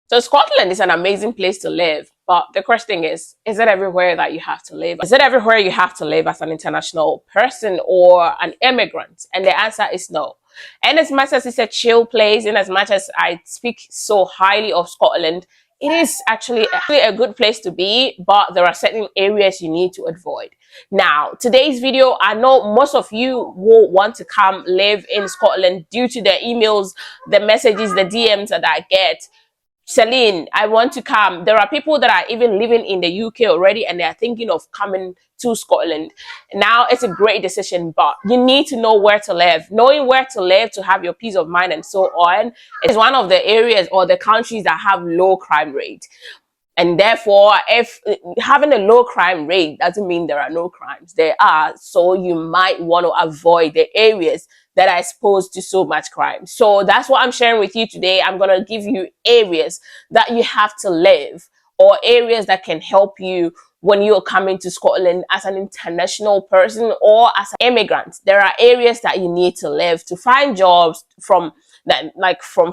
So Scotland is an amazing place to live, but the question is it everywhere that you have to live? Is it everywhere you have to live as an international person or an immigrant? And the answer is no. And as much as it's a chill place, and as much as I speak so highly of Scotland, it is actually a good place to be, but there are certain areas you need to avoid. Now, today's video, I know most of you will want to come live in Scotland due to the emails, the messages, the DMs that I get. Celline, I want to come. There are people that are even living in the UK already and they are thinking of coming to Scotland. Now it's a great decision, but you need to know where to live. Knowing where to live to have your peace of mind and so on is one of the areas or the countries that have low crime rate. And therefore, if having a low crime rate doesn't mean there are no crimes. There are. So you might want to avoid the areas that are exposed to so much crime. So that's what I'm sharing with you today. I'm going to give you areas that you have to live, or areas that can help you when you're coming to Scotland as an international person or as an immigrant. There are areas that you need to live to find jobs, from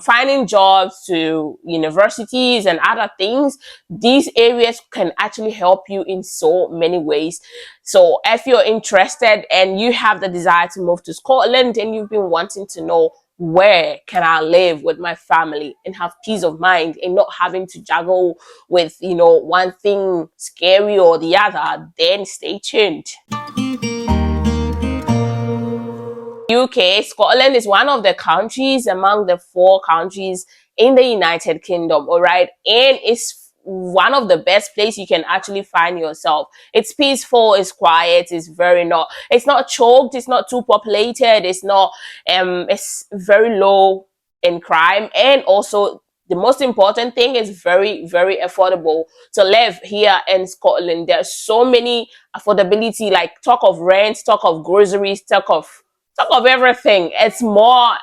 finding jobs to universities and other things. These areas can actually help you in so many ways. So if you're interested and you have the desire to move to Scotland and you've been wanting to know where can I live with my family and have peace of mind and not having to juggle with, one thing scary or the other, then stay tuned. UK, Scotland is one of the countries among the 4 countries in the United Kingdom, all right? And it's one of the best places you can actually find yourself. It's peaceful, it's quiet, it's not choked, it's not too populated, it's very low in crime, and also the most important thing is very, very affordable to live here in Scotland. There's so many affordability, like talk of rent, talk of groceries, talk of everything. It's more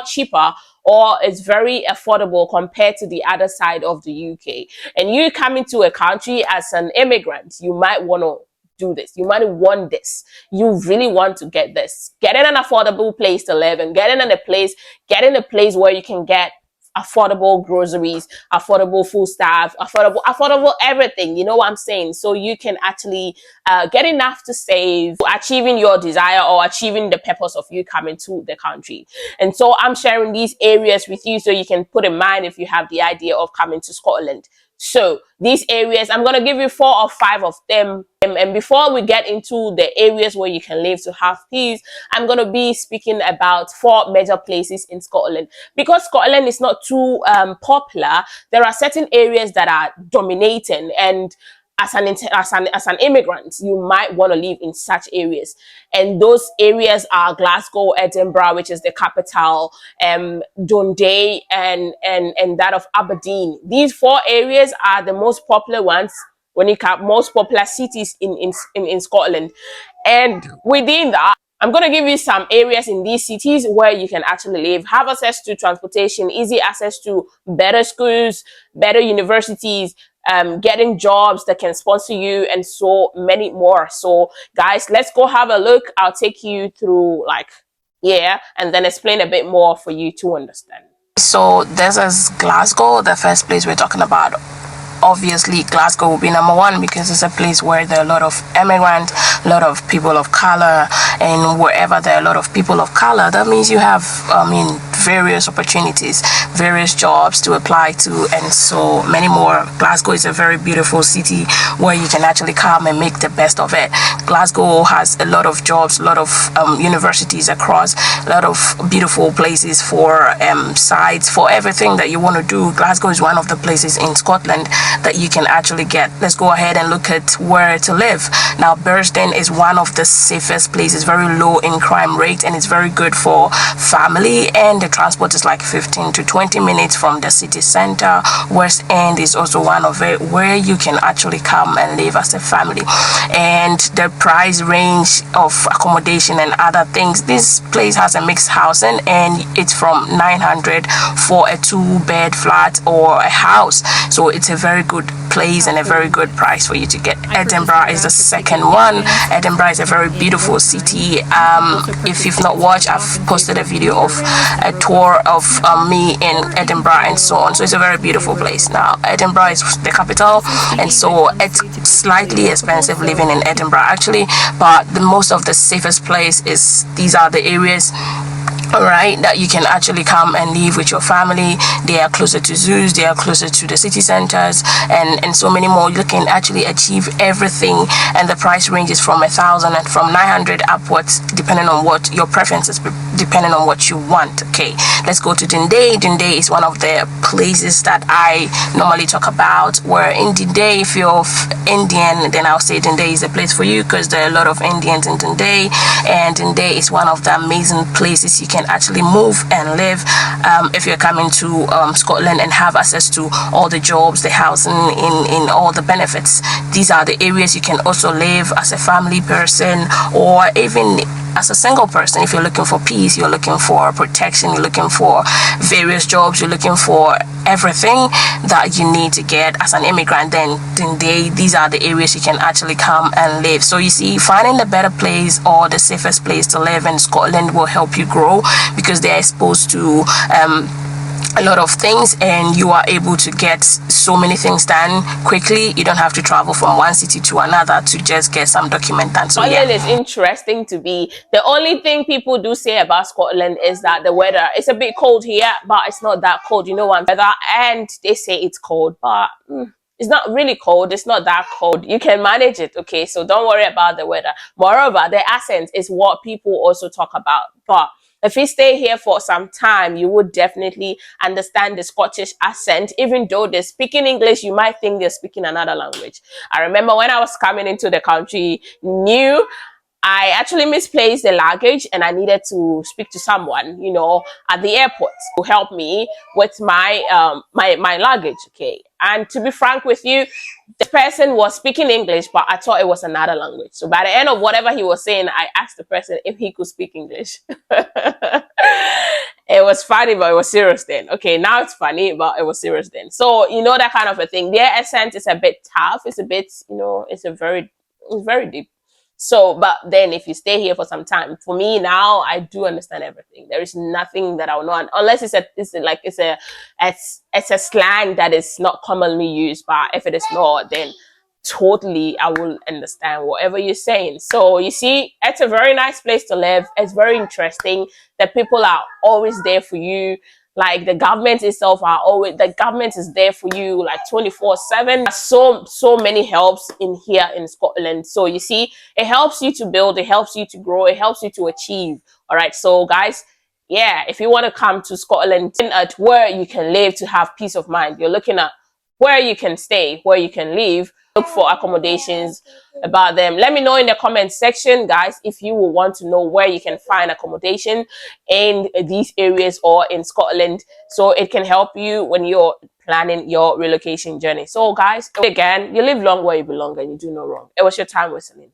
cheaper, or it's very affordable compared to the other side of the UK. And you coming to a country as an immigrant, you might want to do this. You might want this. You really want to get this. Get in an affordable place to live and get in a place where you can get affordable groceries, affordable food stuff, affordable everything. You know what I'm saying? So you can actually get enough to save, achieving your desire or achieving the purpose of you coming to the country. And so I'm sharing these areas with you so you can put in mind if you have the idea of coming to Scotland. So these areas, I'm going to give you 4 or 5 of them. And before we get into the areas where you can live to have peace, I'm going to be speaking about 4 major places in Scotland. Because Scotland is not too popular, there are certain areas that are dominating, and as an immigrant, you might want to live in such areas. And those areas are Glasgow, Edinburgh, which is the capital, Dundee, and that of Aberdeen. These 4 areas are the most popular ones when you count most popular cities in Scotland. And within that, I'm going to give you some areas in these cities where you can actually live, have access to transportation, easy access to better schools, better universities, getting jobs that can sponsor you, and so many more. So guys, let's go have a look. I'll take you through and then explain a bit more for you to understand. So this is Glasgow, the first place we're talking about. Obviously, Glasgow will be number 1 because it's a place where there are a lot of immigrants, a lot of people of color, and wherever there are a lot of people of color, that means you have, various opportunities, various jobs to apply to, and so many more. Glasgow is a very beautiful city where you can actually come and make the best of it. Glasgow has a lot of jobs, a lot of universities across, a lot of beautiful places for sites, for everything that you want to do. Glasgow is one of the places in Scotland that you can actually get. Let's go ahead and look at where to live. Now, Burston is one of the safest places, very low in crime rate, and it's very good for family, and the transport is like 15 to 20 minutes from the city center. West End is also one of it where you can actually come and live as a family, and the price range of accommodation and other things, this place has a mixed housing, and it's from 900 for a 2-bed flat or a house. So it's a very good place and a very good price for you to get. Edinburgh is the second one. Edinburgh is a very beautiful city. If you've not watched, I've posted a video of a tour of me in Edinburgh and so on. So it's a very beautiful place. Now, Edinburgh is the capital, and so it's slightly expensive living in Edinburgh actually, but the most of the safest place is, these are the areas, all right, that you can actually come and live with your family. They are closer to zoos, they are closer to the city centers, and so many more. You can actually achieve everything, and the price range is from 1,000 and from 900 upwards, depending on what your preferences, depending on what you want. Okay, let's go to Dundee. Dundee is one of the places that I normally talk about, where in Dundee, if you're Indian, then I'll say Dundee is a place for you, because there are a lot of Indians in Dundee, and Dundee is one of the amazing places you can actually move and live if you're coming to Scotland and have access to all the jobs, the housing, in all the benefits. These are the areas you can also live as a family person, or even as a single person. If you're looking for peace, you're looking for protection, you're looking for various jobs, you're looking for everything that you need to get as an immigrant, then these are the areas you can actually come and live. So you see, finding the better place or the safest place to live in Scotland will help you grow, because they're exposed to a lot of things, and you are able to get so many things done quickly. You don't have to travel from one city to another to just get some document done. So Scotland is interesting to be. The only thing people do say about Scotland is that the weather is a bit cold here, but it's not that cold. You know, one weather, and they say it's cold, but it's not really cold. It's not that cold. You can manage it, okay? So don't worry about the weather. Moreover, the accent is what people also talk about. But if you stay here for some time, you would definitely understand the Scottish accent. Even though they're speaking English, you might think they're speaking another language. I remember when I was coming into the country new, I actually misplaced the luggage, and I needed to speak to someone, you know, at the airport to help me with my my luggage, okay? And to be frank with you, the person was speaking English, but I thought it was another language. So by the end of whatever he was saying, I asked the person if he could speak English. It was funny, but it was serious then. Okay, now it's funny, but it was serious then. So, you know, that kind of a thing. Their accent is a bit tough. It's a bit, you know, it's very deep. So, but then if you stay here for some time, for me now, I do understand everything. There is nothing that I will know, unless it's a slang that is not commonly used. But if it is not, then totally I will understand whatever you're saying. So you see, it's a very nice place to live. It's very interesting. The people are always there for you. Like the government itself the government is there for you like 24/7. So many helps in here in Scotland. So you see, it helps you to build, it helps you to grow, it helps you to achieve. All right. So guys, yeah, if you want to come to Scotland, at where you can live to have peace of mind, you're looking at where you can stay, where you can live. Look for accommodations about them. Let me know in the comment section, guys, if you will want to know where you can find accommodation in these areas or in Scotland, so it can help you when you're planning your relocation journey. So guys, again, you live long where you belong and you do no wrong. It was your time with Celline.